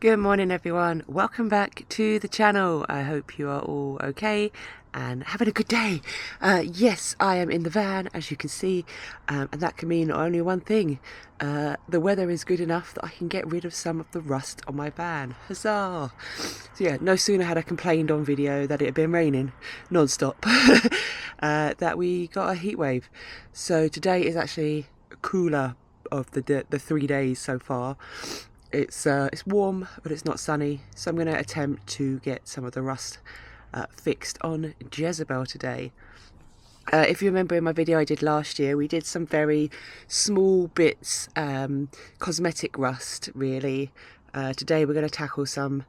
Good morning everyone, welcome back to the channel. I hope you are all okay and having a good day. Yes, I am in the van, as you can see, and that can mean only one thing. The weather is good enough that I can get rid of some of the rust on my van. Huzzah! So yeah, no sooner had I complained on video that it had been raining non-stop that we got a heat wave. So today is actually cooler of the 3 days so far. It's warm, but it's not sunny, so I'm going to attempt to get some of the rust fixed on Jezebel today. If you remember in my video I did last year, we did some very small bits, cosmetic rust really. Today we're going to tackle some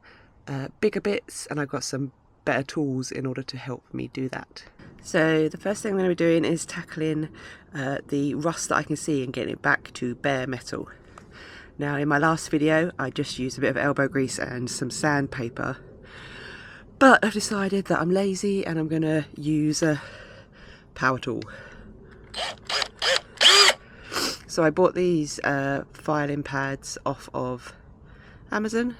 bigger bits, and I've got some better tools in order to help me do that. So the first thing I'm going to be doing is tackling the rust that I can see and getting it back to bare metal. Now in my last video I just used a bit of elbow grease and some sandpaper, but I've decided that I'm lazy and I'm going to use a power tool. So I bought these filing pads off of Amazon.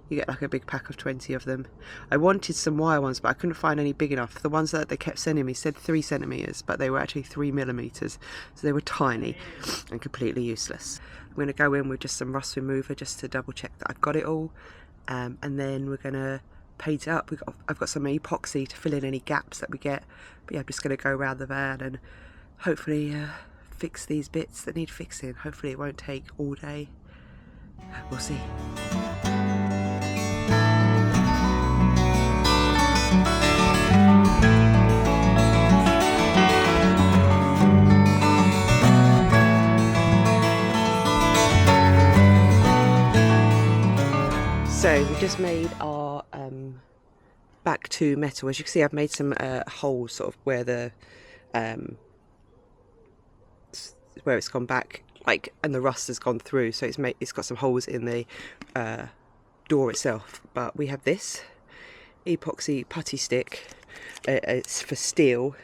You get like a big pack of 20 of them. I wanted some wire ones, but I couldn't find any big enough. The ones that they kept sending me said 3 centimeters, but they were actually 3 millimeters. So they were tiny and completely useless. I'm going to go in with just some rust remover just to double check that I've got it all. And then we're going to paint it up. I've got some epoxy to fill in any gaps that we get. But yeah, I'm just going to go around the van and hopefully fix these bits that need fixing. Hopefully it won't take all day. We'll see. So we just made our back to metal. As you can see, I've made some holes sort of where the where it's gone back, like, and the rust has gone through. So it's got some holes in the door itself. But we have this epoxy putty stick. It's for steel,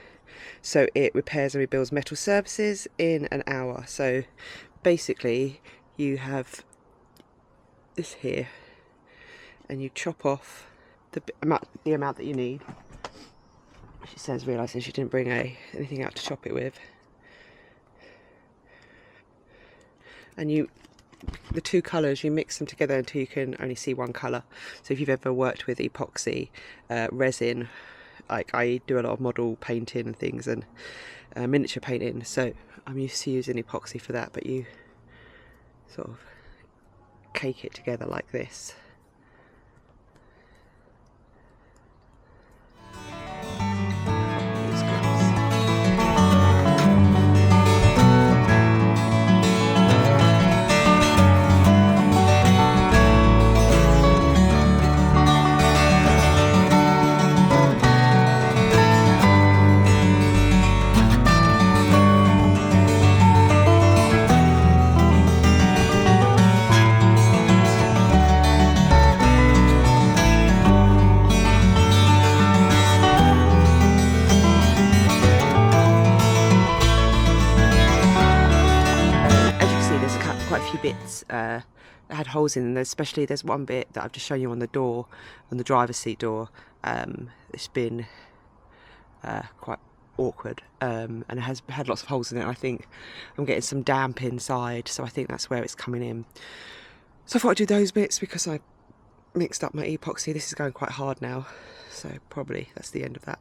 so it repairs and rebuilds metal surfaces in an hour. So basically, you have this here, and you chop off the amount that you need. She says, realising she didn't bring anything out to chop it with. And the two colours, you mix them together until you can only see one colour. So if you've ever worked with epoxy resin, like I do a lot of model painting and things, and miniature painting, so I'm used to using epoxy for that. But you sort of cake it together like this. Bits that had holes in them, especially there's one bit that I've just shown you on the door, on the driver's seat door. It's been quite awkward, and it has had lots of holes in it. I think I'm getting some damp inside, so I think that's where it's coming in. So I thought I'd do those bits because I mixed up my epoxy. This is going quite hard now, so probably that's the end of that.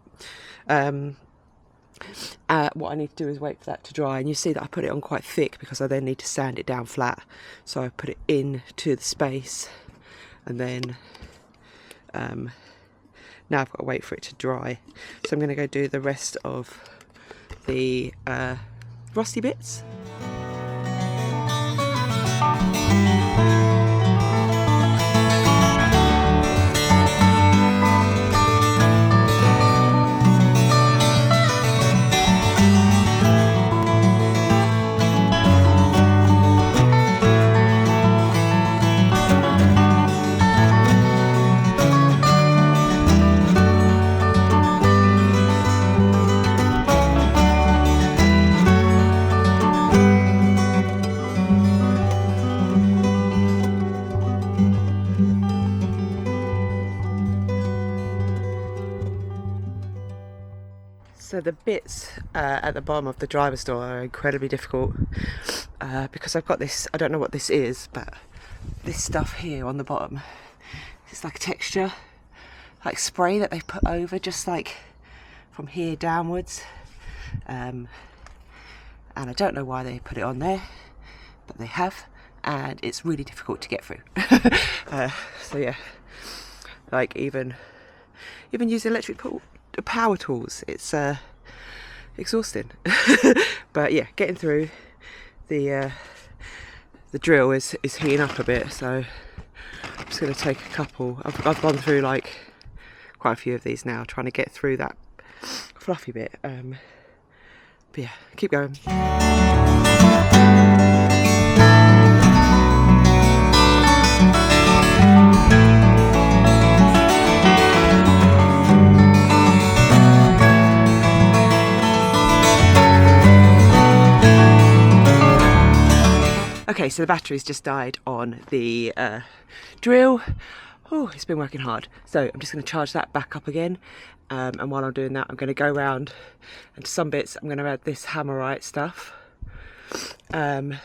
What I need to do is wait for that to dry, and you see that I put it on quite thick because I then need to sand it down flat. So I put it into the space, and then now I've got to wait for it to dry. So I'm going to go do the rest of the rusty bits. So the bits at the bottom of the driver's door are incredibly difficult because I've got this, I don't know what this is, but this stuff here on the bottom, it's like a texture, like spray that they've put over just like from here downwards. And I don't know why they put it on there, but they have, and it's really difficult to get through. So yeah, like even using electric power tools, it's exhausting. But yeah, getting through. The drill is heating up a bit, so I'm just going to take a couple. I've gone through like quite a few of these now, trying to get through that fluffy bit. But yeah, keep going. Okay, so the battery's just died on the drill. Oh, it's been working hard. So I'm just going to charge that back up again. And while I'm doing that, I'm going to go around, and to some bits I'm going to add this hammerite stuff. I've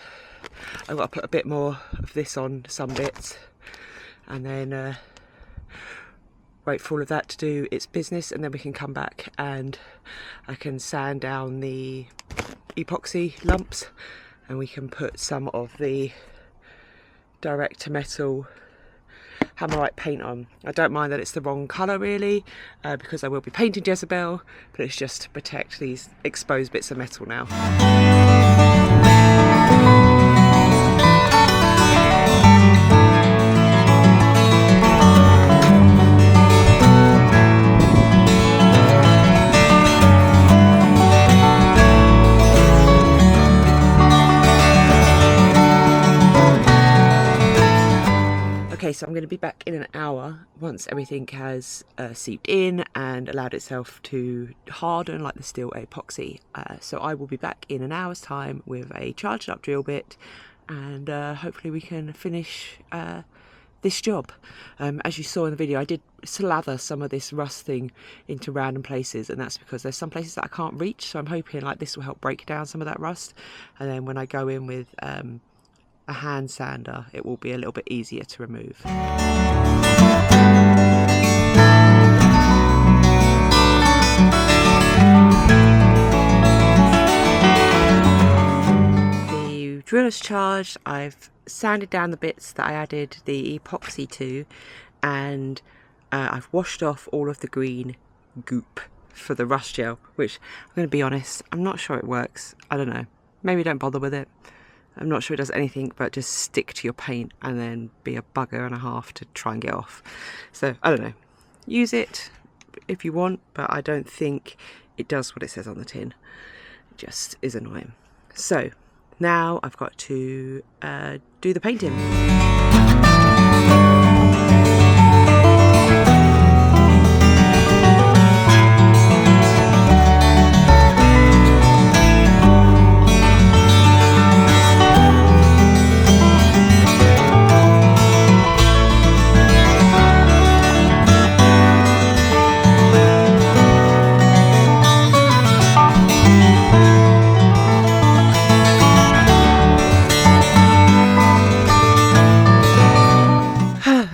got to put a bit more of this on some bits, and then wait for all of that to do its business, and then we can come back and I can sand down the epoxy lumps, and we can put some of the direct to metal hammerite paint on. I don't mind that it's the wrong colour really, because I will be painting Jezebel, but it's just to protect these exposed bits of metal now. Okay, so I'm going to be back in an hour once everything has seeped in and allowed itself to harden like the steel epoxy. So I will be back in an hour's time with a charged up drill bit, and hopefully we can finish this job. As you saw in the video, I did slather some of this rusting into random places, and that's because there's some places that I can't reach, so I'm hoping like this will help break down some of that rust, and then when I go in with a hand sander, it will be a little bit easier to remove. The drill is charged. I've sanded down the bits that I added the epoxy to, and I've washed off all of the green goop for the rust gel, which I'm going to be honest, I'm not sure it works. I don't know, maybe don't bother with it. I'm not sure it does anything but just stick to your paint and then be a bugger and a half to try and get off. So I don't know, use it if you want, but I don't think it does what it says on the tin. It just is annoying. So now I've got to do the painting.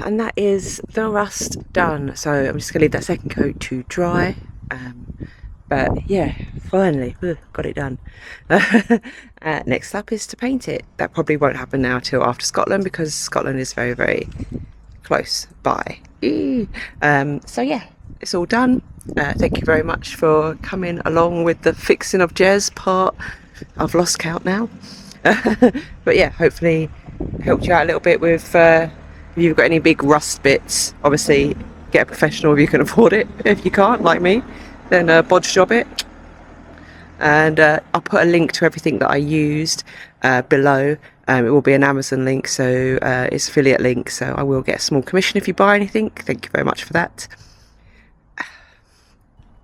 And that is the rust done, so I'm just going to leave that second coat to dry. But yeah, finally got it done. Next up is to paint it. That probably won't happen now till after Scotland, because Scotland is very, very close by. So yeah, it's all done. Thank you very much for coming along with the fixing of Jez part. I've lost count now. But yeah, hopefully helped you out a little bit with if you've got any big rust bits. Obviously get a professional if you can afford it. If you can't, like me, then bodge job it. And I'll put a link to everything that I used below. It will be an Amazon link, so it's affiliate link, so I will get a small commission if you buy anything. Thank you very much for that.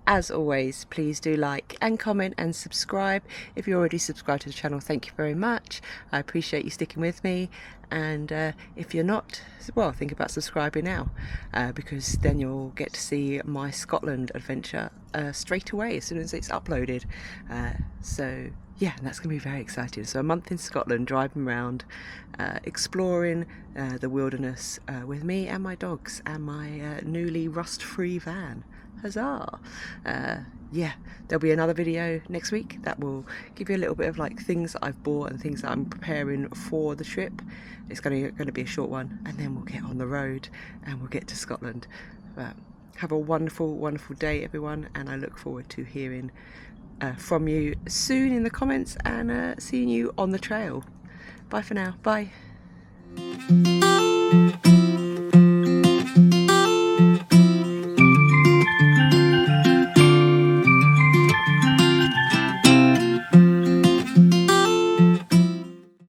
as always, please do like and comment and subscribe. If you're already subscribed to the channel, thank you very much. I appreciate you sticking with me. And if you're not, well, think about subscribing now, because then you'll get to see my Scotland adventure straight away as soon as it's uploaded. So yeah, that's going to be very exciting. So a month in Scotland, driving around, exploring the wilderness with me and my dogs and my newly rust-free van. Huzzah! Yeah, there'll be another video next week that will give you a little bit of like things that I've bought and things that I'm preparing for the trip. It's going to be a short one, and then we'll get on the road and we'll get to Scotland. But have a wonderful, wonderful day, everyone, and I look forward to hearing from you soon in the comments and seeing you on the trail. Bye for now. Bye.